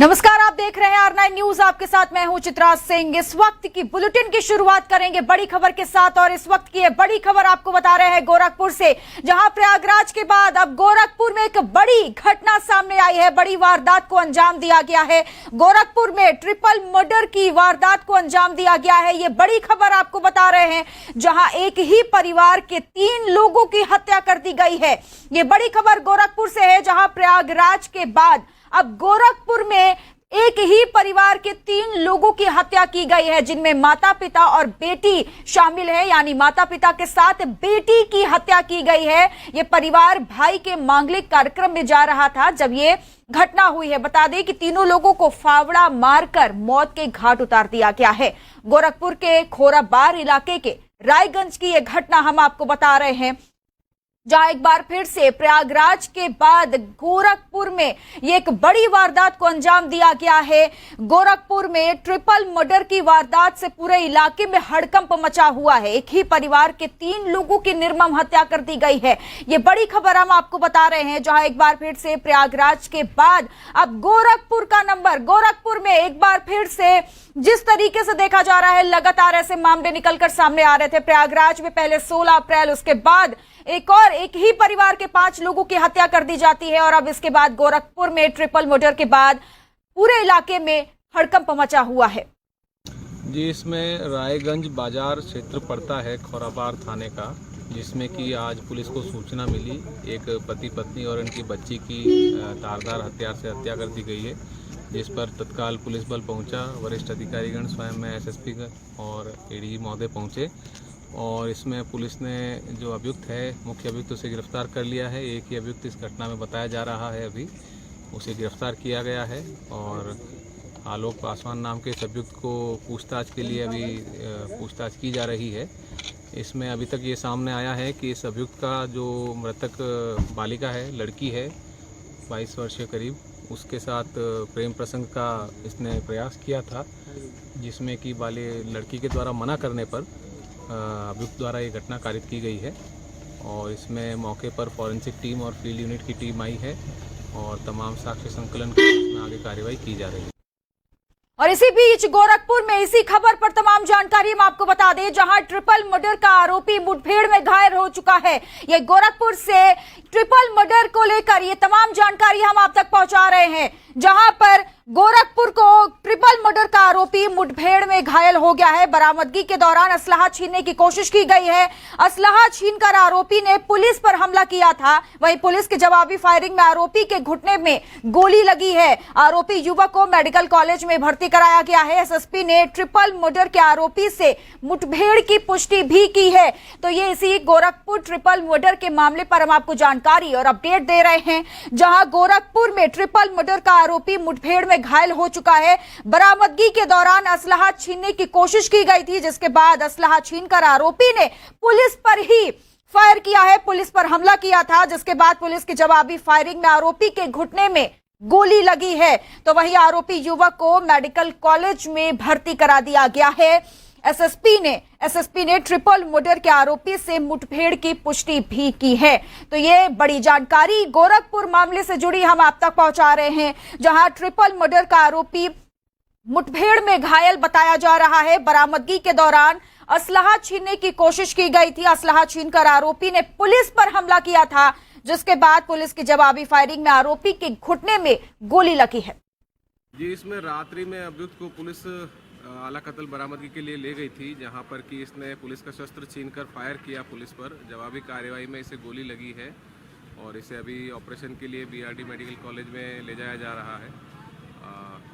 नमस्कार, आप देख रहे हैं R9 न्यूज। आपके साथ मैं हूं चित्रा सिंह। इस वक्त की बुलेटिन की शुरुआत करेंगे बड़ी खबर के साथ और इस वक्त की ये बड़ी खबर आपको बता रहे हैं गोरखपुर से, जहां प्रयागराज के बाद अब गोरखपुर में एक बड़ी घटना सामने आई है। बड़ी वारदात को अंजाम दिया गया है। गोरखपुर में ट्रिपल मर्डर की वारदात को अंजाम दिया गया है। ये बड़ी खबर आपको बता रहे हैं, जहां एक ही परिवार के 3 लोगों की हत्या कर दी गई है। ये बड़ी खबर गोरखपुर से है, जहां प्रयागराज के बाद अब गोरखपुर में एक ही परिवार के 3 लोगों की हत्या की गई है, जिनमें माता पिता और बेटी शामिल है। यानी माता पिता के साथ बेटी की हत्या की गई है। यह परिवार भाई के मांगलिक कार्यक्रम में जा रहा था जब ये घटना हुई है। बता दें कि तीनों लोगों को फावड़ा मारकर मौत के घाट उतार दिया गया है। गोरखपुर के खोराबार इलाके के रायगंज की यह घटना हम आपको बता रहे हैं, जहां एक बार फिर से प्रयागराज के बाद गोरखपुर में ये एक बड़ी वारदात को अंजाम दिया गया है। गोरखपुर में ट्रिपल मर्डर की वारदात से पूरे इलाके में हड़कंप मचा हुआ है। एक ही परिवार के 3 लोगों की निर्मम हत्या कर दी गई है। ये बड़ी खबर हम आपको बता रहे हैं, जहां एक बार फिर से प्रयागराज के बाद अब गोरखपुर का नंबर, गोरखपुर में एक बार फिर से जिस तरीके से देखा जा रहा है, लगातार ऐसे मामले निकलकर सामने आ रहे थे। प्रयागराज में पहले 16 अप्रैल, उसके बाद एक ही परिवार के 5 लोगों की हत्या कर दी जाती है और अब इसके बाद गोरखपुर में ट्रिपल मर्डर के बाद पूरे इलाके में हड़कंप मचा हुआ है। जी, इसमें रायगंज बाजार क्षेत्र पड़ता है खोराबार थाने का, जिसमें कि आज पुलिस को सूचना मिली एक पति पत्नी और उनकी बच्ची की धारदार हथियार से हत्या कर दी गई है, जिस पर तत्काल पुलिस बल पहुंचा। वरिष्ठ अधिकारीगण स्वयं में एसएसपी और एडीजी महोदय पहुंचे और इसमें पुलिस ने जो अभियुक्त है, मुख्य अभियुक्त, उसे गिरफ्तार कर लिया है। एक ही अभियुक्त इस घटना में बताया जा रहा है, अभी उसे गिरफ्तार किया गया है और आलोक पासवान नाम के इस अभियुक्त को पूछताछ के लिए अभी पूछताछ की जा रही है। इसमें अभी तक ये सामने आया है कि इस अभियुक्त का जो मृतक बालिका है, लड़की है 22 वर्षीय करीब, उसके साथ प्रेम प्रसंग का इसने प्रयास किया था, जिसमें कि लड़की के द्वारा मना करने पर अभियुक्त द्वारा ये घटना कारित की गई है और इसमें मौके पर फॉरेंसिक टीम और फील्ड यूनिट की टीम आई है और तमाम साक्ष्य संकलन कर इसमें आगे कार्रवाई की जा रही है। और इसी बीच गोरखपुर में इसी खबर पर तमाम जानकारी हम आपको बता दें, जहां ट्रिपल मर्डर का आरोपी मुठभेड़ में घायल हो चुका है। ये गोरखपुर से ट्रिपल मर्डर को लेकर ये तमाम जानकारी हम आप तक पहुंचा रहे हैं, जहां पर गोरखपुर को ट्रिपल मर्डर का आरोपी मुठभेड़ में घायल हो गया है। बरामदगी के दौरान असलाहा छीनने की कोशिश की गई है। असलाहा छीनकर आरोपी ने पुलिस पर हमला किया था। वहीं पुलिस की जवाबी फायरिंग में आरोपी के घुटने में गोली लगी है। आरोपी युवक को मेडिकल कॉलेज में भर्ती कराया गया है। एसएसपी ने ट्रिपल मर्डर के आरोपी से मुठभेड़ की पुष्टि भी की है। तो ये इसी गोरखपुर ट्रिपल मर्डर के मामले पर हम आपको जानकारी और अपडेट दे रहे हैं, जहां गोरखपुर में ट्रिपल मर्डर का आरोपी मुठभेड़ में घायल हो चुका है। बरामदगी के दौरान असलाहा छीनने की कोशिश की गई थी, जिसके बाद असलाहा छीनकर आरोपी ने पुलिस पर ही फायर किया है, पुलिस पर हमला किया था, जिसके बाद पुलिस की जवाबी फायरिंग में आरोपी के घुटने में गोली लगी है। तो वही आरोपी युवक को मेडिकल कॉलेज में भर्ती करा दिया गया है। एसएसपी ने ट्रिपल मर्डर के आरोपी से मुठभेड़ की पुष्टि भी की है। तो ये बड़ी जानकारी गोरखपुर मामले से जुड़ी हम आप तक पहुंचा रहे हैं, जहां ट्रिपल मर्डर का आरोपी मुठभेड़ में घायल बताया जा रहा है। बरामदगी के दौरान असलाहा छीनने की कोशिश की गई थी। असलाहा छीनकर आरोपी ने पुलिस पर हमला किया था, जिसके बाद पुलिस की जवाबी फायरिंग में आरोपी के घुटने में गोली लगी है। जी, इसमें रात्रि में अभियुक्त को पुलिस आला कत्ल बरामदगी के लिए ले गई थी, जहां पर कि इसने पुलिस का शस्त्र छीनकर फायर किया पुलिस पर। जवाबी कार्रवाई में इसे गोली लगी है और इसे अभी ऑपरेशन के लिए बीआरडी मेडिकल कॉलेज में ले जाया जा रहा है।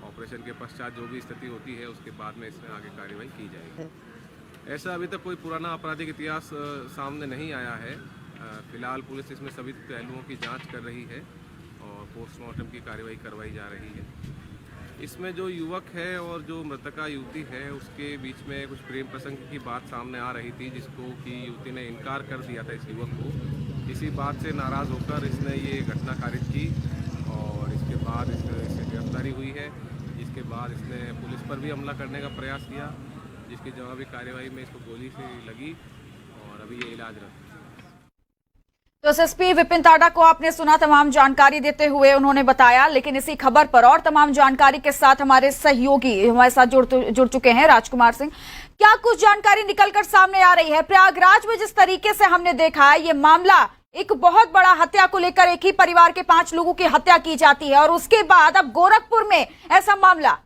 ऑपरेशन के पश्चात जो भी स्थिति होती है उसके बाद में इसमें आगे कार्रवाई की जाएगी। ऐसा अभी तक कोई पुराना आपराधिक इतिहास सामने नहीं आया है। फिलहाल पुलिस इसमें सभी पहलुओं की जाँच कर रही है और पोस्टमार्टम की कार्रवाई करवाई जा रही है। इसमें जो युवक है और जो मृतका युवती है, उसके बीच में कुछ प्रेम प्रसंग की बात सामने आ रही थी, जिसको कि युवती ने इनकार कर दिया था इस युवक को। इसी बात से नाराज़ होकर इसने ये घटना कारित की और इसके बाद इससे गिरफ्तारी हुई है, जिसके बाद इसने पुलिस पर भी हमला करने का प्रयास किया, जिसकी जवाबी कार्रवाई में इसको गोली से लगी और अभी ये इलाजरत है। तो एसएसपी विपिन टाडा को आपने सुना तमाम जानकारी देते हुए, उन्होंने बताया। लेकिन इसी खबर पर और तमाम जानकारी के साथ हमारे सहयोगी हमारे साथ जुड़ चुके हैं, राजकुमार सिंह। क्या कुछ जानकारी निकलकर सामने आ रही है? प्रयागराज में जिस तरीके से हमने देखा है, ये मामला एक बहुत बड़ा हत्या को लेकर, एक ही परिवार के 5 लोगों की हत्या की जाती है और उसके बाद अब गोरखपुर में ऐसा मामला।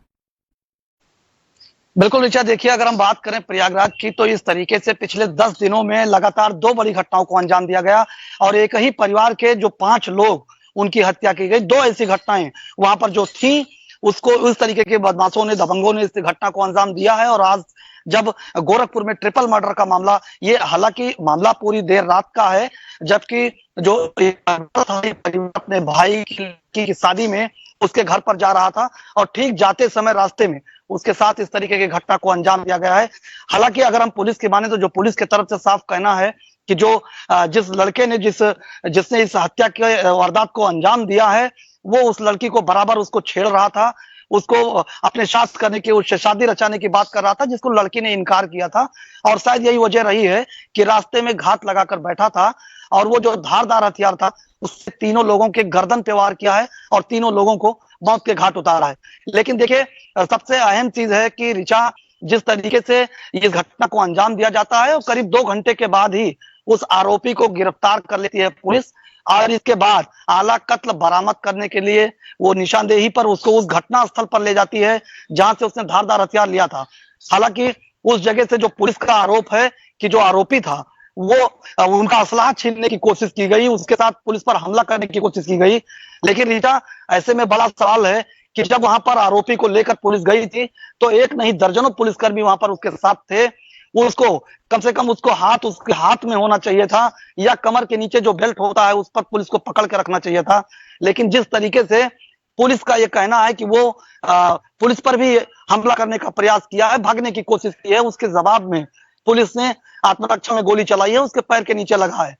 बिल्कुल ऋचा, देखिए अगर हम बात करें प्रयागराज की तो इस तरीके से पिछले 10 दिनों में लगातार 2 बड़ी घटनाओं को अंजाम दिया गया और एक ही परिवार के जो 5 लोग उनकी हत्या की गई। 2 ऐसी घटनाएं वहां पर जो थी, उसको उस तरीके के बदमाशों ने, दबंगों ने इस घटना को अंजाम दिया है। और आज जब गोरखपुर में ट्रिपल मर्डर का मामला, ये हालांकि मामला पूरी देर रात का है, जबकि जो अपने भाई की शादी में उसके घर पर जा रहा था और ठीक जाते समय रास्ते में उसके साथ इस तरीके की घटना को अंजाम दिया गया है। हालांकि अगर हम पुलिस की माने तो जो पुलिस की तरफ से साफ कहना है कि जो जिस लड़के ने जिसने इस हत्या के वारदात को अंजाम दिया है, वो उस लड़की को बराबर उसको छेड़ रहा था, उसको अपने साथ करने की, उससे शादी रचाने की बात कर रहा था, जिसको लड़की ने इनकार किया था। और शायद यही वजह रही है कि रास्ते में घात लगाकर बैठा था और वो जो धारदार हथियार था उससे तीनों लोगों के गर्दन पे वार किया है और तीनों लोगों को मौत के घाट उतारा है। लेकिन देखिए, सबसे अहम चीज है कि ऋचा, जिस तरीके से इस घटना को अंजाम दिया जाता है और करीब 2 घंटे के बाद ही उस आरोपी को गिरफ्तार कर लेती है पुलिस और इसके बाद आला कत्ल बरामद करने के लिए वो निशानदेही पर उसको उस घटना स्थल पर ले जाती है जहां से उसने धारदार हथियार लिया था। हालांकि उस जगह से जो पुलिस का आरोप है कि जो आरोपी था वो उनका असलाह छीनने की कोशिश की गई, उसके साथ पुलिस पर हमला करने की कोशिश की गई। लेकिन रीटा, ऐसे में बड़ा सवाल है कि जब वहां पर आरोपी को लेकर पुलिस गई थी तो एक नहीं दर्जनों पुलिसकर्मी वहां पर उसके साथ थे। उसको कम से कम उसके हाथ में होना चाहिए था या कमर के नीचे जो बेल्ट होता है उस पर पुलिस को पकड़ के रखना चाहिए था। लेकिन जिस तरीके से पुलिस का यह कहना है कि वो पुलिस पर भी हमला करने का प्रयास किया है, भागने की कोशिश की है, उसके जवाब में पुलिस ने आत्मरक्षा में गोली चलाई है, उसके पैर के नीचे लगा है।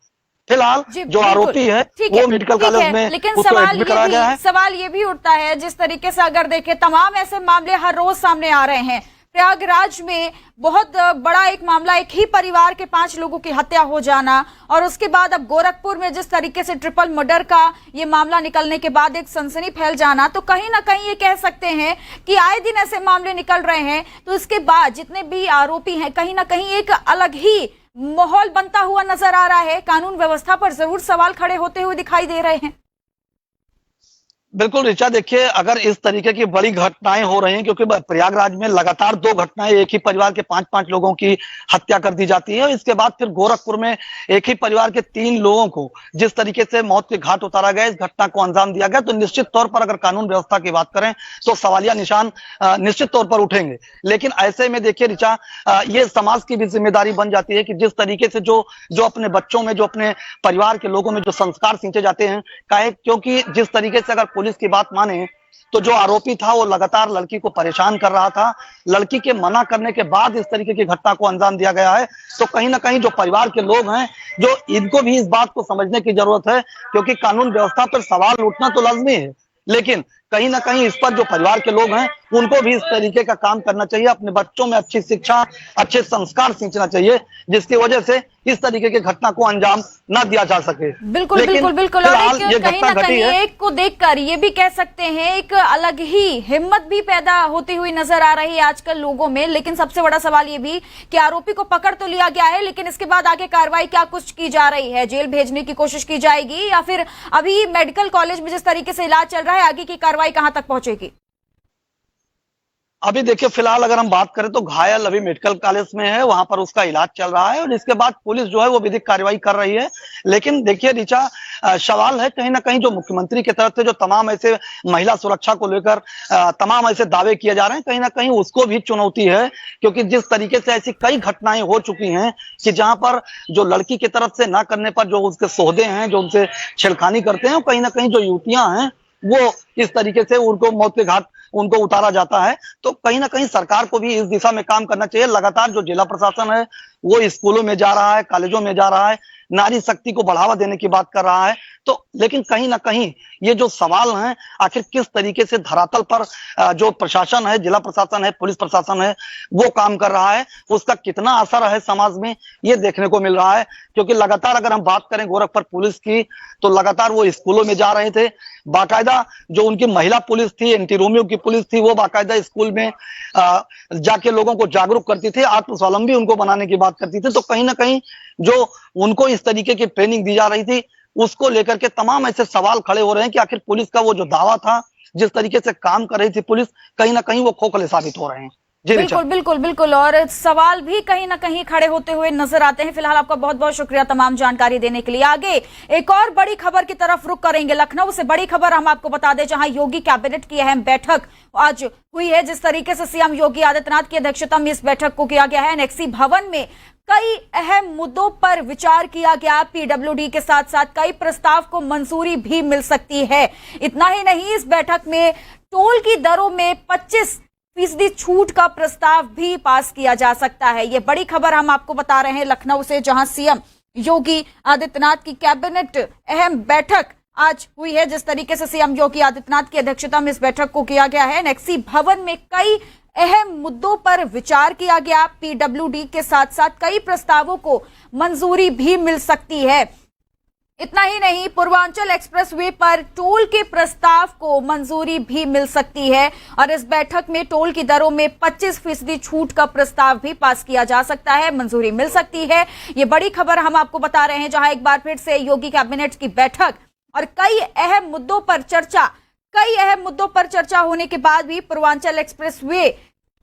फिलहाल जो आरोपी है वो मेडिकल कॉलेज में उसको एडमिट कराया गया है। सवाल ये भी उठता है, जिस तरीके से अगर देखें तमाम ऐसे मामले हर रोज सामने आ रहे हैं, प्रयागराज में बहुत बड़ा एक मामला, एक ही परिवार के 5 लोगों की हत्या हो जाना और उसके बाद अब गोरखपुर में जिस तरीके से ट्रिपल मर्डर का ये मामला निकलने के बाद एक सनसनी फैल जाना, तो कहीं ना कहीं ये कह सकते हैं कि आए दिन ऐसे मामले निकल रहे हैं। तो इसके बाद जितने भी आरोपी हैं, कहीं ना कहीं एक अलग ही माहौल बनता हुआ नजर आ रहा है, कानून व्यवस्था पर जरूर सवाल खड़े होते हुए दिखाई दे रहे हैं। बिल्कुल ऋचा, देखिए अगर इस तरीके की बड़ी घटनाएं हो रही हैं, क्योंकि प्रयागराज में लगातार 2 घटनाएं, एक ही परिवार के 5-5 लोगों की हत्या कर दी जाती है, इसके बाद फिर गोरखपुर में एक ही परिवार के 3 लोगों को जिस तरीके से मौत के घाट उतारा गया, इस घटना को अंजाम दिया गया, तो निश्चित तौर पर अगर कानून व्यवस्था की बात करें तो सवालिया निशान निश्चित तौर पर उठेंगे। लेकिन ऐसे में देखिए ऋचा, ये समाज की भी जिम्मेदारी बन जाती है कि जिस तरीके से जो अपने बच्चों में, जो अपने परिवार के लोगों में जो संस्कार सींचे जाते हैं, क्योंकि जिस तरीके से अगर पुलिस की बात माने तो जो आरोपी था वो लगातार लड़की को परेशान कर रहा था, लड़की के मना करने के बाद इस तरीके की घटना को अंजाम दिया गया है। तो कहीं ना कहीं जो परिवार के लोग हैं, जो इनको भी इस बात को समझने की जरूरत है, क्योंकि कानून व्यवस्था पर सवाल उठना तो लाजमी है, लेकिन कहीं ना कहीं इस पर जो परिवार के लोग हैं उनको भी इस तरीके का काम करना चाहिए, अपने बच्चों में अच्छी शिक्षा, अच्छे संस्कार सींचना चाहिए, जिसकी वजह से इस तरीके की घटना को अंजाम न दिया जा सके। बिल्कुल बिल्कुल बिल्कुल। और कहीं ना कहीं एक को देखकर ये भी कह सकते हैं एक अलग ही हिम्मत भी पैदा होती हुई नजर आ रही है आजकल लोगों में। लेकिन सबसे बड़ा सवाल ये भी कि आरोपी को पकड़ तो लिया गया है, लेकिन इसके बाद आगे कार्रवाई क्या कुछ की जा रही है? जेल भेजने की कोशिश की जाएगी या फिर अभी मेडिकल कॉलेज में जिस तरीके से इलाज चल रहा है, आगे की कार्रवाई कहां तक पहुंचेगी? अभी देखिए, फिलहाल अगर हम बात करें तो घायल अभी मेडिकल कॉलेज में है, वहां पर उसका इलाज चल रहा है और इसके बाद पुलिस जो है वो विधिक कार्रवाई कर रही है। लेकिन देखिए ऋचा, सवाल है कहीं ना कहीं जो मुख्यमंत्री की तरफ से जो तमाम ऐसे महिला सुरक्षा को लेकर तमाम ऐसे दावे किए जा रहे हैं, कहीं ना कहीं उसको भी चुनौती है, क्योंकि जिस तरीके से ऐसी कई घटनाएं हो चुकी हैं कि जहां पर जो लड़की की तरफ से ना करने पर जो उसके सौदे हैं, जो उनसे छेड़खानी करते हैं, कहीं ना कहीं जो युवतियां हैं वो इस तरीके से उनको मौत के घाट उनको उतारा जाता है। तो कहीं ना कहीं सरकार को भी इस दिशा में काम करना चाहिए। लगातार जो जिला प्रशासन है वो स्कूलों में जा रहा है, कॉलेजों में जा रहा है, नारी शक्ति को बढ़ावा देने की बात कर रहा है, तो लेकिन कहीं ना कहीं ये जो सवाल हैं, आखिर किस तरीके से धरातल पर जो प्रशासन है, जिला प्रशासन है, पुलिस प्रशासन है, वो काम कर रहा है, उसका कितना असर है समाज में, ये देखने को मिल रहा है। क्योंकि लगातार अगर हम बात करें गोरखपुर पुलिस की, तो लगातार वो स्कूलों में जा रहे थे, बाकायदा जो उनकी महिला पुलिस थी, एंटी रोमियो की पुलिस थी, वो बाकायदा स्कूल में जाके लोगों को जागरूक करती थी, आत्मस्वावलंबी उनको बनाने की बात करती थी। तो कहीं ना कहीं जो उनको इस तरीके की ट्रेनिंग दी जा रही थी, उसको लेकर के तमाम ऐसे सवाल खड़े हो रहे हैं कि आखिर पुलिस का वो जो दावा था, जिस तरीके से काम कर रही थी पुलिस, कहीं ना कहीं वो खोखले साबित हो रहे हैं। बिल्कुल बिल्कुल बिल्कुल, और सवाल भी कहीं ना कहीं खड़े होते हुए नजर आते हैं। फिलहाल आपका बहुत बहुत शुक्रिया तमाम जानकारी देने के लिए। आगे एक और बड़ी खबर की तरफ रुख करेंगे। लखनऊ से बड़ी खबर हम आपको बता दें, जहां योगी कैबिनेट की अहम बैठक आज हुई है। जिस तरीके से सीएम योगी आदित्यनाथ की अध्यक्षता में इस बैठक को किया गया है, एनेक्सी भवन में कई अहम मुद्दों पर विचार किया गया। पीडब्ल्यूडी के साथ साथ कई प्रस्ताव को मंजूरी भी मिल सकती है। इतना ही नहीं, इस बैठक में टोल की दरों में 25% छूट का प्रस्ताव भी पास किया जा सकता है। ये बड़ी खबर हम आपको बता रहे हैं लखनऊ से, जहां सीएम योगी आदित्यनाथ की कैबिनेट अहम बैठक आज हुई है। जिस तरीके से सीएम योगी आदित्यनाथ की अध्यक्षता में इस बैठक को किया गया है, एनेक्सी भवन में कई अहम मुद्दों पर विचार किया गया। पीडब्ल्यूडी के साथ साथ कई प्रस्तावों को मंजूरी भी मिल सकती है। इतना ही नहीं, पूर्वांचल एक्सप्रेसवे पर टोल के प्रस्ताव को मंजूरी भी मिल सकती है, और इस बैठक में टोल की दरों में 25% छूट का प्रस्ताव भी पास किया जा सकता है, मंजूरी मिल सकती है। ये बड़ी खबर हम आपको बता रहे हैं, जहां एक बार फिर से योगी कैबिनेट की बैठक और कई अहम मुद्दों पर चर्चा होने के बाद भी पूर्वांचल एक्सप्रेसवे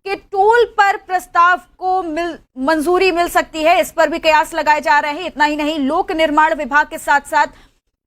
के टोल पर प्रस्ताव को मंजूरी मिल सकती है। इस पर भी कयास लगाए जा रहे हैं। इतना ही नहीं, लोक निर्माण विभाग के साथ साथ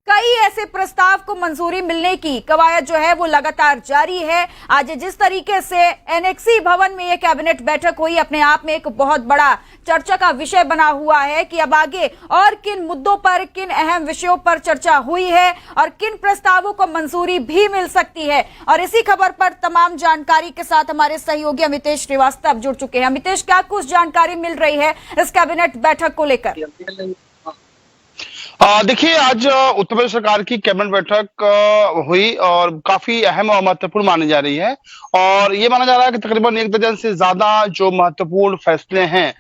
कई ऐसे प्रस्ताव को मंजूरी मिलने की कवायद जो है वो लगातार जारी है। आज जिस तरीके से एनेक्सी भवन में यह कैबिनेट बैठक हुई, अपने आप में एक बहुत बड़ा चर्चा का विषय बना हुआ है कि अब आगे और किन मुद्दों पर, किन अहम विषयों पर चर्चा हुई है और किन प्रस्तावों को मंजूरी भी मिल सकती है। और इसी खबर पर तमाम जानकारी के साथ हमारे सहयोगी अमितेश श्रीवास्तव जुड़ चुके हैं। अमितेश, क्या कुछ जानकारी मिल रही है इस कैबिनेट बैठक को लेकर? देखिए, आज उत्तर प्रदेश सरकार की कैबिनेट बैठक हुई और काफी अहम और महत्वपूर्ण मानी जा रही है। और ये माना जा रहा है कि तकरीबन 1 दर्जन से ज्यादा जो महत्वपूर्ण फैसले हैं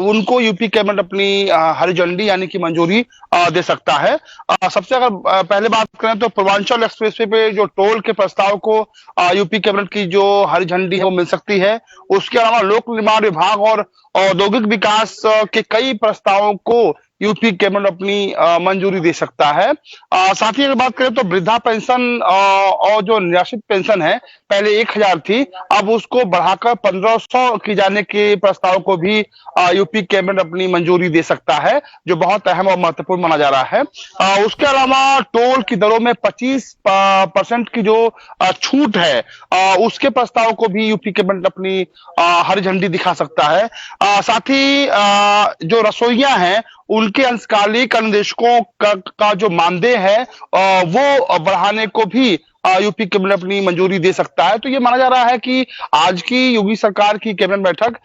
उनको यूपी कैबिनेट अपनी हरी झंडी यानी कि मंजूरी दे सकता है। सबसे अगर पहले बात करें तो पूर्वांचल एक्सप्रेसवे पे जो टोल के प्रस्ताव को यूपी कैबिनेट की जो हरी झंडी है वो मिल सकती है। उसके अलावा लोक निर्माण विभाग और औद्योगिक विकास के कई प्रस्तावों को यूपी कैबिनेट अपनी मंजूरी दे सकता है। साथ ही अगर बात करें तो वृद्धा पेंशन और जो निराश्रित पेंशन है, पहले 1000 थी, अब उसको बढ़ाकर 1500 की जाने के प्रस्ताव को भी यूपी कैबिनेट अपनी मंजूरी दे सकता है, जो बहुत अहम और महत्वपूर्ण माना जा रहा है। उसके अलावा टोल की दरों में 25% की जो छूट है उसके प्रस्ताव को भी यूपी कैबिनेट अपनी हरी झंडी दिखा सकता है। साथ ही जो रसोइया हैं उनके अंशकालिक अनुदेशकों का जो मानदेय है वो बढ़ाने को भी यूपी कैबिनेट अपनी मंजूरी दे सकता है। तो ये माना जा रहा है कि आज की योगी सरकार की कैबिनेट बैठक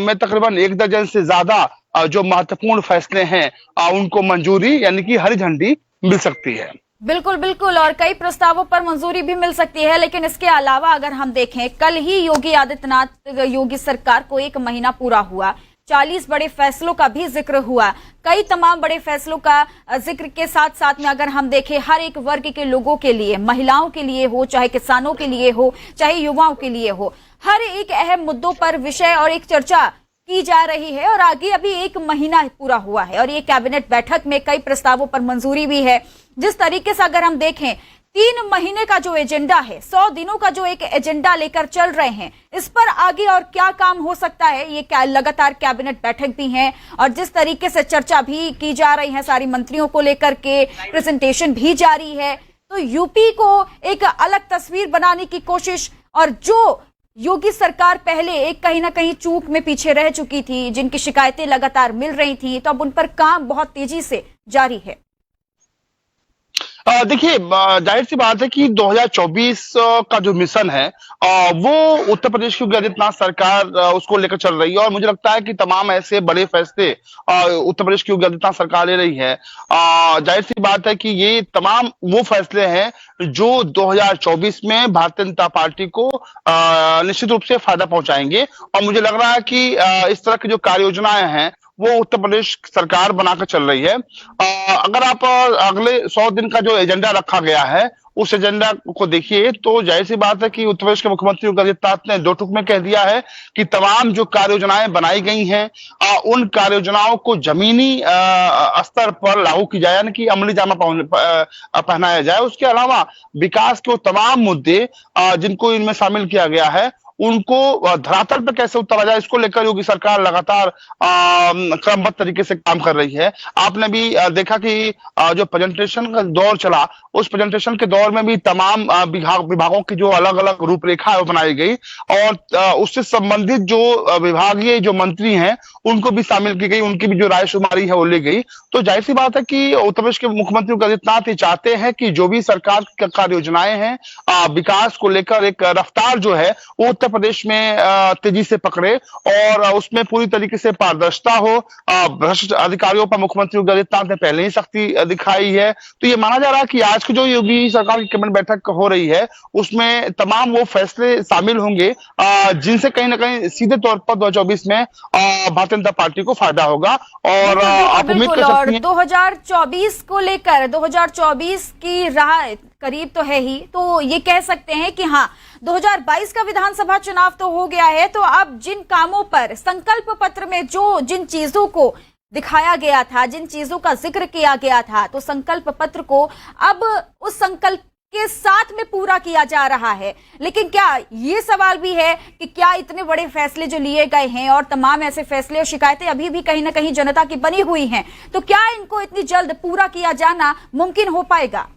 में तकरीबन 1 दर्जन से ज्यादा जो महत्वपूर्ण फैसले हैं उनको मंजूरी यानी कि हरी झंडी मिल सकती है। बिल्कुल बिल्कुल, और कई प्रस्तावों पर मंजूरी भी मिल सकती है। लेकिन इसके अलावा अगर हम देखें, कल ही योगी सरकार को 1 महीना पूरा हुआ। 40 बड़े फैसलों का भी जिक्र हुआ। कई तमाम बड़े फैसलों का जिक्र के साथ साथ में अगर हम देखें, हर एक वर्ग के लोगों के लिए, महिलाओं के लिए हो, चाहे किसानों के लिए हो, चाहे युवाओं के लिए हो, हर एक अहम मुद्दों पर विषय और एक चर्चा की जा रही है। और आगे अभी 1 महीना पूरा हुआ है और ये कैबिनेट बैठक में कई प्रस्तावों पर मंजूरी भी है। जिस तरीके से अगर हम देखें, 3 महीने का जो एजेंडा है, 100 दिनों का जो एक एजेंडा लेकर चल रहे हैं, इस पर आगे और क्या काम हो सकता है, ये लगातार कैबिनेट बैठक भी है और जिस तरीके से चर्चा भी की जा रही है, सारी मंत्रियों को लेकर के प्रेजेंटेशन भी जारी है। तो यूपी को एक अलग तस्वीर बनाने की कोशिश, और जो योगी सरकार पहले एक कहीं ना कहीं चूक में पीछे रह चुकी थी, जिनकी शिकायतें लगातार मिल रही थी, तो अब उन पर काम बहुत तेजी से जारी है। देखिए, जाहिर सी बात है कि 2024 का जो मिशन है वो उत्तर प्रदेश की योगी आदित्यनाथ सरकार उसको लेकर चल रही है, और मुझे लगता है कि तमाम ऐसे बड़े फैसले उत्तर प्रदेश की योगी आदित्यनाथ सरकार ले रही है। जाहिर सी बात है कि ये तमाम वो फैसले हैं जो 2024 में भारतीय जनता पार्टी को निश्चित रूप से फायदा पहुंचाएंगे, और मुझे लग रहा है कि इस तरह की जो कार्य योजनाएं हैं वो उत्तर प्रदेश सरकार बनाकर चल रही है। अगर आप अगले 100 दिन का जो एजेंडा रखा गया है उस एजेंडा को देखिए तो जाहिर सी बात है कि उत्तर प्रदेश के मुख्यमंत्री योगी आदित्यनाथ ने 2 टूक में कह दिया है कि तमाम जो कार्य योजनाएं बनाई गई हैं उन कार्य योजनाओं को जमीनी स्तर पर लागू की जाए, यानी कि अमली जामा पहनाया जाए। उसके अलावा विकास के वो तमाम मुद्दे जिनको इनमें शामिल किया गया है उनको धरातल पर कैसे उतारा जाए, इसको लेकर योगी सरकार लगातार क्रमबद्ध तरीके से काम कर रही है। आपने भी देखा कि जो प्रेजेंटेशन का दौर चला उस प्रेजेंटेशन के दौर में भी तमाम विभागों की जो अलग अलग रूपरेखा है वो बनाई गई, और उससे संबंधित जो विभागीय जो मंत्री हैं उनको भी शामिल की गई, उनकी भी जो रायशुमारी है वो ली गई। तो जाहिर सी बात है कि उत्तर प्रदेश के मुख्यमंत्री योगी आदित्यनाथ ये चाहते हैं कि जो भी सरकार की कार्य योजनाएं हैं विकास को लेकर एक रफ्तार जो है वो उत्तर प्रदेश में तेजी से पकड़े, और उसमें पूरी तरीके से पारदर्शिता हो। भ्रष्ट अधिकारियों पर मुख्यमंत्री योगी आदित्यनाथ ने पहले ही सख्ती दिखाई है। तो ये माना जा रहा है कि आज की जो योगी सरकार की कैबिनेट बैठक हो रही है उसमें तमाम वो फैसले शामिल होंगे जिनसे कहीं ना कहीं सीधे तौर पर 2024 में भारतीय जनता पार्टी को फायदा होगा। और आप उम्मीद कर सकती हैं 2024 को लेकर 2024 की राह करीब तो है ही, तो ये कह सकते हैं कि हाँ 2022 का विधानसभा चुनाव तो हो गया है, तो अब जिन कामों पर संकल्प पत्र में जिन चीजों को दिखाया गया था, जिन चीजों का जिक्र किया गया था, तो संकल्प पत्र को अब उस संकल्प के साथ में पूरा किया जा रहा है। लेकिन क्या ये सवाल भी है कि क्या इतने बड़े फैसले जो लिए गए हैं और तमाम ऐसे फैसले और शिकायतें अभी भी कहीं ना कहीं जनता की बनी हुई हैं, तो क्या इनको इतनी जल्द पूरा किया जाना मुमकिन हो पाएगा?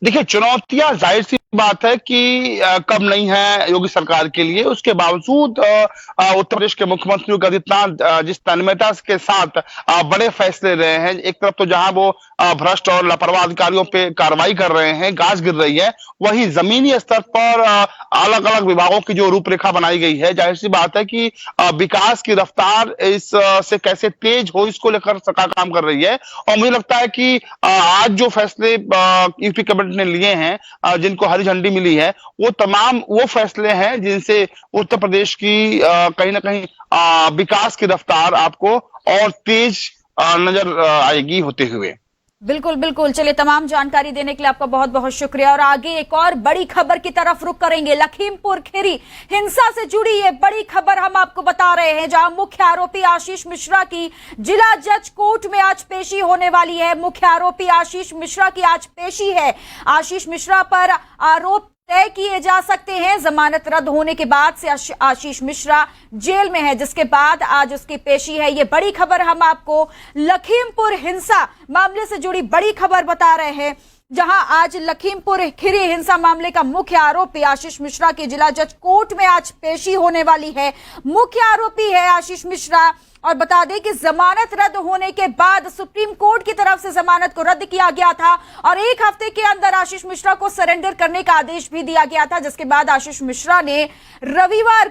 देखिए, चुनौतियां जाहिर सी बात है कि कम नहीं है योगी सरकार के लिए। उसके बावजूद उत्तर प्रदेश के मुख्यमंत्री योगी आदित्यनाथ जिस तन्मयता के साथ बड़े फैसले रहे हैं, एक तरफ तो जहां वो भ्रष्ट और लापरवाह अधिकारियों पे कार्रवाई कर रहे हैं, गाज गिर रही है, वहीं जमीनी स्तर पर अलग अलग विभागों की जो रूपरेखा बनाई गई है, जाहिर सी बात है कि विकास की रफ्तार इस से कैसे तेज हो इसको लेकर सरकार काम कर रही है। और मुझे लगता है कि आज जो फैसले यूपी कैबिनेट ने लिए हैं, जिनको हरी झंडी मिली है, वो तमाम वो फैसले हैं जिनसे उत्तर प्रदेश की कहीं ना कहीं विकास की रफ्तार आपको और तेज नजर आएगी होते हुए। बिल्कुल बिल्कुल, चलिए तमाम जानकारी देने के लिए आपका बहुत बहुत शुक्रिया। और आगे एक और बड़ी खबर की तरफ रुख करेंगे। लखीमपुर खीरी हिंसा से जुड़ी ये बड़ी खबर हम आपको बता रहे हैं, जहां मुख्य आरोपी आशीष मिश्रा की जिला जज कोर्ट में आज पेशी होने वाली है। मुख्य आरोपी आशीष मिश्रा की आज पेशी है। आशीष मिश्रा पर आरोप तय किए जा सकते हैं। जमानत रद्द होने के बाद से आशीष मिश्रा जेल में है, जिसके बाद आज उसकी पेशी है। ये बड़ी खबर हम आपको लखीमपुर हिंसा मामले से जुड़ी बड़ी खबर बता रहे हैं, जहां आज लखीमपुर खीरी हिंसा मामले का मुख्य आरोपी आशीष मिश्रा की जिला जज कोर्ट में आज पेशी होने वाली है। मुख्य आरोपी है आशीष मिश्रा, और बता दें कि जमानत रद्द होने के बाद सुप्रीम कोर्ट की तरफ से जमानत को रद्द किया गया था और 1 हफ्ते के अंदर आशीष मिश्रा को सरेंडर करने का आदेश भी दिया गया था, जिसके बाद आशीष मिश्रा ने रविवार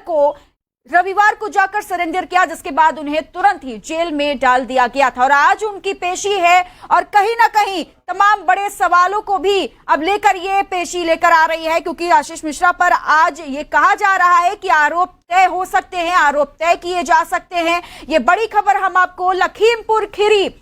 को जाकर सरेंडर किया, जिसके बाद उन्हें तुरंत ही जेल में डाल दिया गया था। और आज उनकी पेशी है, और कहीं ना कहीं तमाम बड़े सवालों को भी अब लेकर ये पेशी लेकर आ रही है, क्योंकि आशीष मिश्रा पर आज ये कहा जा रहा है कि आरोप तय हो सकते हैं, आरोप तय किए जा सकते हैं। ये बड़ी खबर हम आपको लखीमपुर खीरी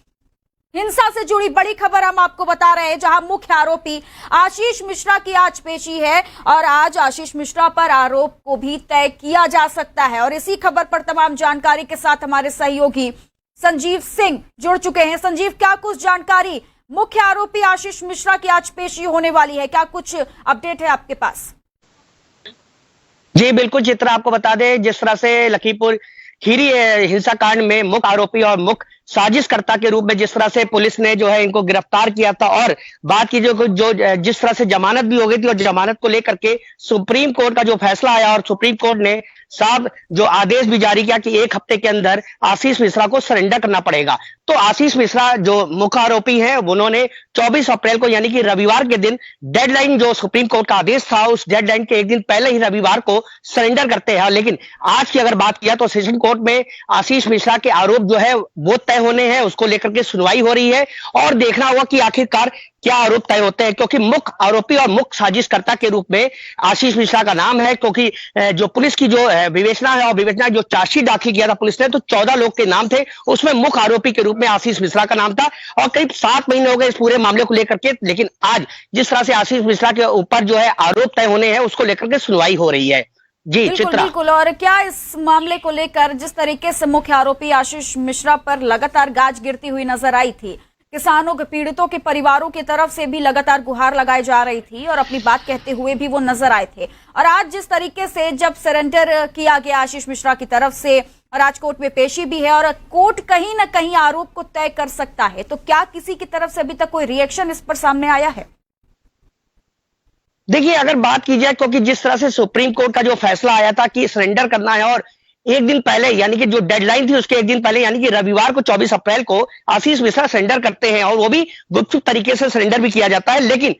हिंसा से जुड़ी बड़ी खबर हम आपको बता रहे हैं, जहां मुख्य आरोपी आशीष मिश्रा की आज पेशी है, और आज आशीष मिश्रा पर आरोप को भी तय किया जा सकता है। और इसी खबर पर तमाम जानकारी के साथ हमारे सहयोगी संजीव सिंह जुड़ चुके हैं। संजीव, क्या कुछ जानकारी, मुख्य आरोपी आशीष मिश्रा की आज पेशी होने वाली है, क्या कुछ अपडेट है आपके पास? जी बिल्कुल चित्रा, आपको बता दें जिस तरह से लखीमपुर खीरी हिंसाकांड में मुख्य आरोपी और मुख्य साजिशकर्ता के रूप में जिस तरह से पुलिस ने जो है इनको गिरफ्तार किया था, और बात की जो जिस तरह से जमानत भी हो गई थी, और जमानत को लेकर के सुप्रीम कोर्ट का जो फैसला आया और सुप्रीम कोर्ट ने साहब जो आदेश भी जारी किया कि 1 हफ्ते के अंदर आशीष मिश्रा को सरेंडर करना पड़ेगा। तो आशीष मिश्रा जो मुख्य आरोपी है, उन्होंने 24 अप्रैल को यानी कि रविवार के दिन डेडलाइन, जो सुप्रीम कोर्ट का आदेश था, उस डेडलाइन के एक दिन पहले ही रविवार को सरेंडर करते हैं। लेकिन आज की अगर बात किया तो सेशन कोर्ट में आशीष मिश्रा के आरोप जो है वो तय होने हैं, उसको लेकर के सुनवाई हो रही है और देखना होगा कि आखिरकार क्या आरोप तय होते हैं, क्योंकि मुख्य आरोपी और मुख्य साजिशकर्ता के रूप में आशीष मिश्रा का नाम है। क्योंकि जो पुलिस की जो विवेचना है और विवेचना जो चार्जशीट दाखिल किया था पुलिस ने, तो 14 लोग के नाम थे, उसमें मुख्य आरोपी के रूप में आशीष मिश्रा का नाम था और करीब 7 महीने हो गए इस पूरे मामले को लेकर के। लेकिन आज जिस तरह से आशीष मिश्रा के ऊपर जो है आरोप तय होने हैं, उसको लेकर के सुनवाई हो रही है। जी चित्रा। बिल्कुल। और क्या इस मामले को लेकर जिस तरीके से मुख्य आरोपी आशीष मिश्रा पर लगातार गाज गिरती हुई नजर आई थी, किसानों के, पीड़ितों के परिवारों की तरफ से भी लगातार गुहार लगाई जा रही थी और अपनी बात कहते हुए भी वो नजर आए थे, और आज जिस तरीके से जब सरेंडर किया गया आशीष मिश्रा की तरफ से और आज कोर्ट में पेशी भी है और कोर्ट कहीं ना कहीं आरोप को तय कर सकता है, तो क्या किसी की तरफ से अभी तक कोई रिएक्शन इस पर सामने आया है? देखिए, अगर बात की जाए, क्योंकि जिस तरह से सुप्रीम कोर्ट का जो फैसला आया था कि सरेंडर करना है और एक दिन पहले यानी कि जो डेडलाइन थी उसके एक दिन पहले यानी कि रविवार को 24 अप्रैल को आशीष मिश्रा सरेंडर करते हैं और वो भी गुपचुप तरीके से सरेंडर भी किया जाता है। लेकिन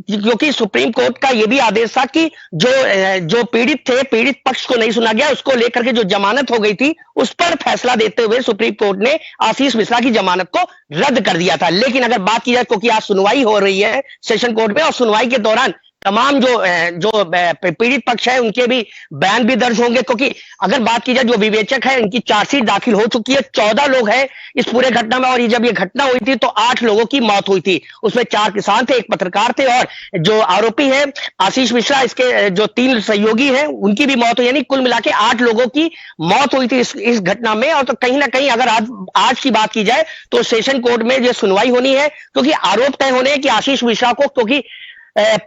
क्योंकि सुप्रीम कोर्ट का ये भी आदेश था कि जो पीड़ित थे, पीड़ित पक्ष को नहीं सुना गया, उसको लेकर के जो जमानत हो गई थी उस पर फैसला देते हुए सुप्रीम कोर्ट ने आशीष मिश्रा की जमानत को रद्द कर दिया था। लेकिन अगर बात की जाए, क्योंकि आज सुनवाई हो रही है सेशन कोर्ट में और सुनवाई के दौरान तमाम जो पीड़ित पक्ष है उनके भी बयान भी दर्ज होंगे, क्योंकि अगर बात की जाए जो विवेचक है इनकी चार्जशीट दाखिल हो चुकी है। 14 लोग हैं इस पूरे घटना में और ये जब ये घटना हुई थी तो 8 लोगों की मौत हुई थी, उसमें 4 किसान थे, 1 पत्रकार थे और जो आरोपी है आशीष मिश्रा, इसके जो 3 सहयोगी हैं उनकी भी मौत हुई, यानी कुल मिला के 8 लोगों की मौत हुई थी इस घटना में। और तो कहीं ना कहीं अगर आज की बात की जाए तो सेशन कोर्ट में ये सुनवाई होनी है, क्योंकि आरोप तय होने हैं कि आशीष मिश्रा को, क्योंकि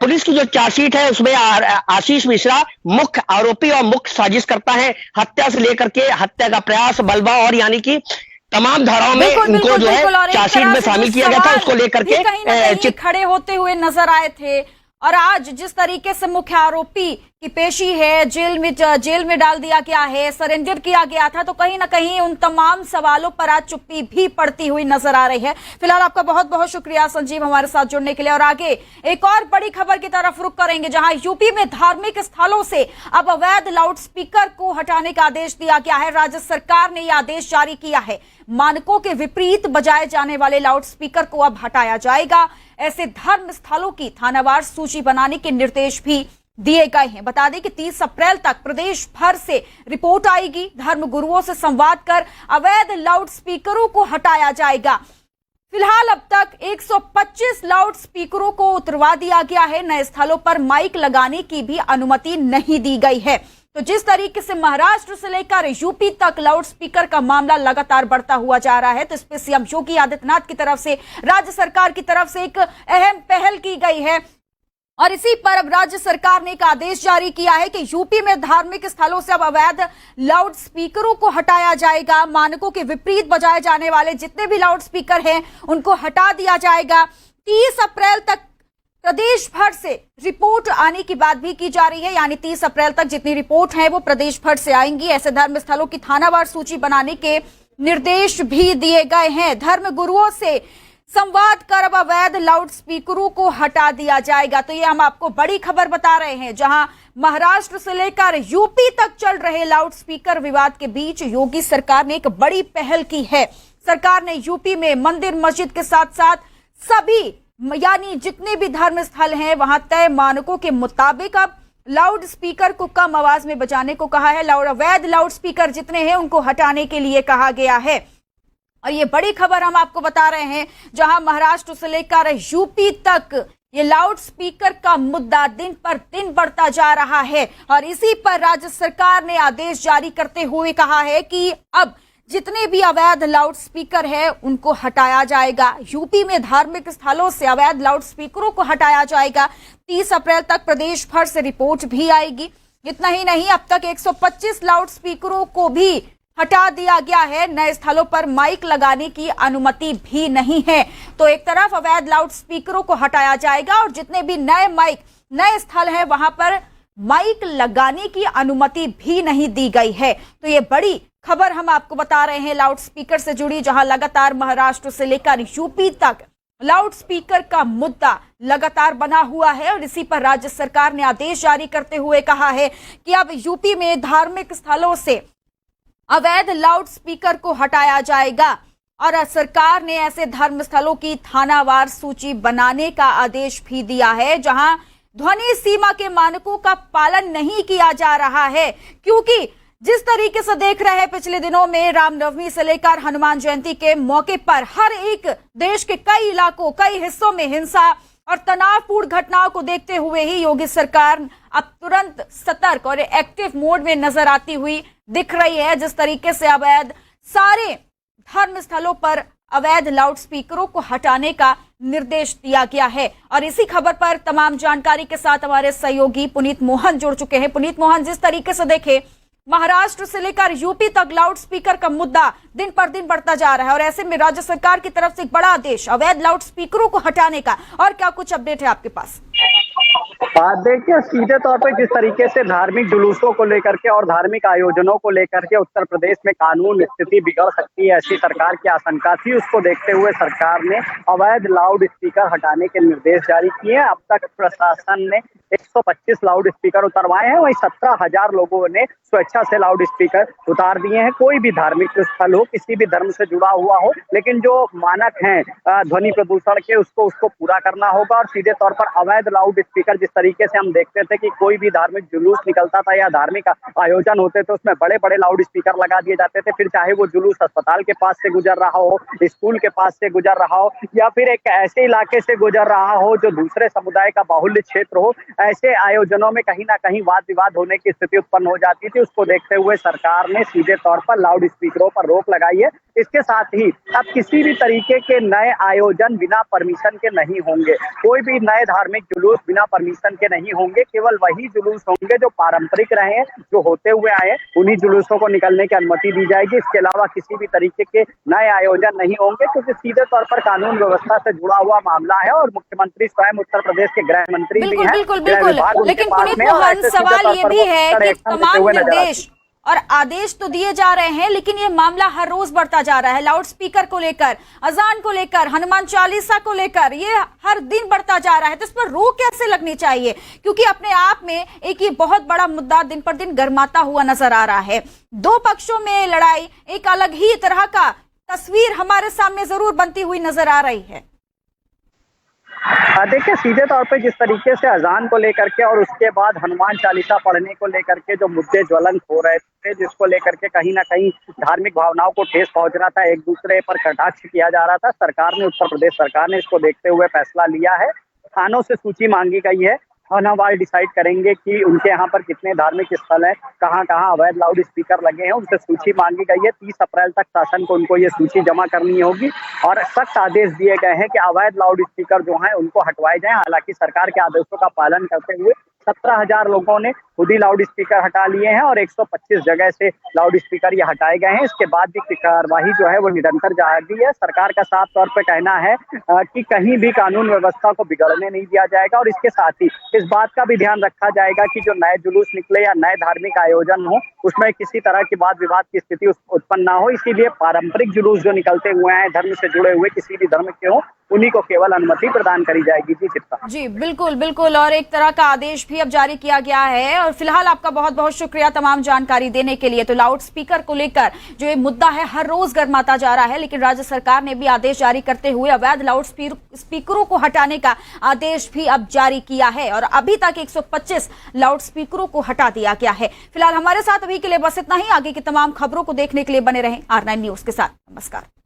पुलिस की जो चार्जशीट है उसमें आशीष मिश्रा मुख्य आरोपी और मुख्य साजिश करता है, हत्या से लेकर के हत्या का प्रयास, बलवा और यानी कि तमाम धाराओं में उनको जो है चार्जशीट में शामिल किया गया था, उसको लेकर के खड़े होते हुए नजर आए थे। और आज जिस तरीके से मुख्य आरोपी की पेशी है, जेल में डाल दिया गया है, सरेंडर किया गया था, तो कहीं ना कहीं उन तमाम सवालों पर आज चुप्पी भी पड़ती हुई नजर आ रही है। फिलहाल आपका बहुत बहुत शुक्रिया संजीव हमारे साथ जुड़ने के लिए। और आगे एक और बड़ी खबर की तरफ रुख करेंगे, जहां यूपी में धार्मिक स्थलों से अब अवैध लाउडस्पीकर को हटाने का आदेश दिया गया है। राज्य सरकार ने यह आदेश जारी किया है। मानकों के विपरीत बजाए जाने वाले लाउडस्पीकर को अब हटाया जाएगा। ऐसे धर्म स्थलों की थानावार सूची बनाने के निर्देश भी दिए गए हैं। बता दें कि 30 अप्रैल तक प्रदेश भर से रिपोर्ट आएगी। धर्म गुरुओं से संवाद कर अवैध लाउडस्पीकरों को हटाया जाएगा। फिलहाल अब तक 125 लाउडस्पीकरों को उतरवा दिया गया है। नए स्थलों पर माइक लगाने की भी अनुमति नहीं दी गई है। तो जिस तरीके से महाराष्ट्र से लेकर यूपी तक लाउडस्पीकर का मामला लगातार बढ़ता हुआ जा रहा है, तो इस पर सीएम योगी आदित्यनाथ की तरफ से, राज्य सरकार की तरफ से एक अहम पहल की गई है और इसी पर अब राज्य सरकार ने एक आदेश जारी किया है कि यूपी में धार्मिक स्थलों से अब अवैध लाउडस्पीकरों को हटाया जाएगा। मानकों के विपरीत बजाए जाने वाले जितने भी लाउडस्पीकर हैं उनको हटा दिया जाएगा। 30 अप्रैल तक प्रदेश भर से रिपोर्ट आने की बात भी की जा रही है, यानी 30 अप्रैल तक जितनी रिपोर्ट है वो प्रदेश भर से आएंगी। ऐसे धर्म स्थलों की थानावार सूची बनाने के निर्देश भी दिए गए हैं। धर्म गुरुओं से संवाद कर अब अवैध लाउडस्पीकरों को हटा दिया जाएगा। तो ये हम आपको बड़ी खबर बता रहे हैं, जहां महाराष्ट्र से लेकर यूपी तक चल रहे लाउडस्पीकर विवाद के बीच योगी सरकार ने एक बड़ी पहल की है। सरकार ने यूपी में मंदिर मस्जिद के साथ साथ सभी यानी जितने भी धर्म स्थल हैं वहां तय मानकों के मुताबिक अब लाउड स्पीकर को कम आवाज में बजाने को कहा है। अवैध लाउड स्पीकर जितने हैं उनको हटाने के लिए कहा गया है। और ये बड़ी खबर हम आपको बता रहे हैं, जहां महाराष्ट्र से लेकर यूपी तक ये लाउड स्पीकर का मुद्दा दिन पर दिन बढ़ता जा रहा है और इसी पर राज्य सरकार ने आदेश जारी करते हुए कहा है कि अब जितने भी अवैध लाउड स्पीकर है उनको हटाया जाएगा। यूपी में धार्मिक स्थलों से अवैध लाउड स्पीकरों को हटाया जाएगा। 30 अप्रैल तक प्रदेश भर से रिपोर्ट भी आएगी। इतना ही नहीं, अब तक 125 लाउड स्पीकरों को भी हटा दिया गया है। नए स्थलों पर माइक लगाने की अनुमति भी नहीं है। तो एक तरफ अवैध लाउड स्पीकरों को हटाया जाएगा और जितने भी नए माइक, नए स्थल है वहां पर माइक लगाने की अनुमति भी नहीं दी गई है। तो ये बड़ी खबर हम आपको बता रहे हैं लाउड स्पीकर से जुड़ी, जहां लगातार महाराष्ट्र से लेकर यूपी तक लाउड स्पीकर का मुद्दा लगातार बना हुआ है और इसी पर राज्य सरकार ने आदेश जारी करते हुए कहा है कि अब यूपी में धार्मिक स्थलों से अवैध लाउड स्पीकर को हटाया जाएगा और सरकार ने ऐसे धर्म स्थलों की थानावार सूची बनाने का आदेश भी दिया है जहां ध्वनि सीमा के मानकों का पालन नहीं किया जा रहा है। क्योंकि जिस तरीके से देख रहे हैं पिछले दिनों में रामनवमी से लेकर हनुमान जयंती के मौके पर हर एक देश के कई इलाकों, कई हिस्सों में हिंसा और तनावपूर्ण घटनाओं को देखते हुए ही योगी सरकार अब तुरंत सतर्क और एक्टिव मोड में नजर आती हुई दिख रही है। जिस तरीके से अवैध सारे धर्म स्थलों पर अवैध लाउड स्पीकरों को हटाने का निर्देश दिया गया है और इसी खबर पर तमाम जानकारी के साथ हमारे सहयोगी पुनीत मोहन जुड़ चुके हैं। पुनीत मोहन, जिस तरीके से देखे महाराष्ट्र से लेकर यूपी तक लाउड स्पीकर का मुद्दा दिन पर दिन बढ़ता जा रहा है और ऐसे में राज्य सरकार की तरफ से एक बड़ा आदेश अवैध लाउड स्पीकरों को हटाने का, और क्या कुछ अपडेट है आपके पास? देखिए, सीधे तौर पे जिस तरीके से धार्मिक जुलूसों को लेकर के और धार्मिक आयोजनों को लेकर के उत्तर प्रदेश में कानून स्थिति बिगड़ सकती है, ऐसी सरकार की आशंका थी। उसको देखते हुए सरकार ने अवैध लाउड स्पीकर हटाने के निर्देश जारी किए हैं। अब तक प्रशासन ने 125 लाउड स्पीकर उतरवाए हैं, वहीं 17,000 लोगों ने स्वेच्छा से लाउड स्पीकर उतार दिए हैं। कोई भी धार्मिक स्थल हो, किसी भी धर्म से जुड़ा हुआ हो, लेकिन जो मानक हैं ध्वनि प्रदूषण के उसको पूरा करना होगा। और सीधे तौर पर अवैध लाउड स्पीकर, जिस तरीके से हम देखते थे कि कोई भी धार्मिक जुलूस निकलता था या धार्मिक आयोजन होते थे उसमें बड़े बड़े लाउड स्पीकर लगा दिए जाते थे, फिर चाहे वो जुलूस अस्पताल के पास से गुजर रहा हो, स्कूल के पास से गुजर रहा हो या फिर एक ऐसे इलाके से गुजर रहा हो जो दूसरे समुदाय का बाहुल्य क्षेत्र हो, ऐसे आयोजनों में कहीं ना कहीं वाद विवाद होने की स्थिति उत्पन्न हो जाती थी। उसको देखते हुए सरकार ने सीधे तौर पर लाउड स्पीकरों पर रोक लगाई है। इसके साथ ही अब किसी भी तरीके के नए आयोजन बिना परमिशन के नहीं होंगे, कोई भी नए धार्मिक जुलूस बिना परमिशन के नहीं होंगे। केवल वही जुलूस होंगे जो पारंपरिक रहे हैं, जो होते हुए आए हैं, उन्हीं जुलूसों को निकलने की अनुमति दी जाएगी। इसके अलावा किसी भी तरीके के नए आयोजन नहीं होंगे, क्योंकि सीधे तौर पर कानून व्यवस्था से जुड़ा हुआ मामला है और मुख्यमंत्री स्वयं उत्तर प्रदेश के गृह मंत्री भी हैं। बिल्कुल। लेकिन पुनीत मोहन, सवाल ये भी है कि तमाम निर्देश और आदेश तो दिए जा रहे हैं, लेकिन ये मामला हर रोज बढ़ता जा रहा है। लाउड स्पीकर को लेकर, अजान को लेकर, हनुमान चालीसा को लेकर ये हर दिन बढ़ता जा रहा है। तो इस पर रोक कैसे लगनी चाहिए? क्योंकि अपने आप में एक ये बहुत बड़ा मुद्दा दिन पर दिन गर्माता हुआ नजर आ रहा है। दो पक्षों में लड़ाई, एक अलग ही तरह का तस्वीर हमारे सामने जरूर बनती हुई नजर आ रही है। देखिए, सीधे तौर पे जिस तरीके से अजान को लेकर के और उसके बाद हनुमान चालीसा पढ़ने को लेकर के जो मुद्दे ज्वलंत हो रहे थे, जिसको लेकर के कहीं ना कहीं धार्मिक भावनाओं को ठेस पहुंच रहा था, एक दूसरे पर कटाक्ष किया जा रहा था, सरकार ने, उत्तर प्रदेश सरकार ने इसको देखते हुए फैसला लिया है। थानों से सूची मांगी गई है, थानावार डिसाइड करेंगे कि उनके यहाँ पर कितने धार्मिक स्थल हैं, कहाँ कहाँ अवैध लाउड स्पीकर लगे हैं, उनसे सूची मांगी गई है। 30 अप्रैल तक शासन को उनको ये सूची जमा करनी होगी और सख्त आदेश दिए गए हैं कि अवैध लाउड स्पीकर जो हैं उनको हटवाए जाएं। हालांकि सरकार के आदेशों का पालन करते हुए 17,000 लोगों ने खुद ही लाउड स्पीकर हटा लिए हैं और 125 जगह से लाउड स्पीकर ये हटाए गए हैं। इसके बाद भी कार्रवाई जो है वो निरंतर जारी है। सरकार का साफ तौर पे कहना है कि कहीं भी कानून व्यवस्था को बिगड़ने नहीं दिया जाएगा और इसके साथ ही इस बात का भी ध्यान रखा जाएगा कि जो नए जुलूस निकले या नए धार्मिक आयोजन हो उसमें किसी तरह की वाद विवाद की स्थिति उत्पन्न ना हो। इसीलिए पारंपरिक जुलूस जो निकलते हुए हैं, धर्म से जुड़े हुए किसी भी धर्म के हो, उन्हीं को केवल अनुमति प्रदान करी जाएगी। जी चित्ता जी, बिल्कुल। और एक तरह का आदेश भी अब जारी किया गया है। और फिलहाल आपका बहुत बहुत शुक्रिया तमाम जानकारी देने के लिए। तो लाउड स्पीकर को लेकर जो ये मुद्दा है हर रोज गर्माता जा रहा है, लेकिन राज्य सरकार ने भी आदेश जारी करते हुए अवैध लाउड स्पीकरों को हटाने का आदेश भी अब जारी किया है और अभी तक 125 लाउड स्पीकरों को हटा दिया गया है। फिलहाल हमारे साथ अभी के लिए बस इतना ही। आगे की तमाम खबरों को देखने के लिए बने रहें R9 न्यूज के साथ। नमस्कार।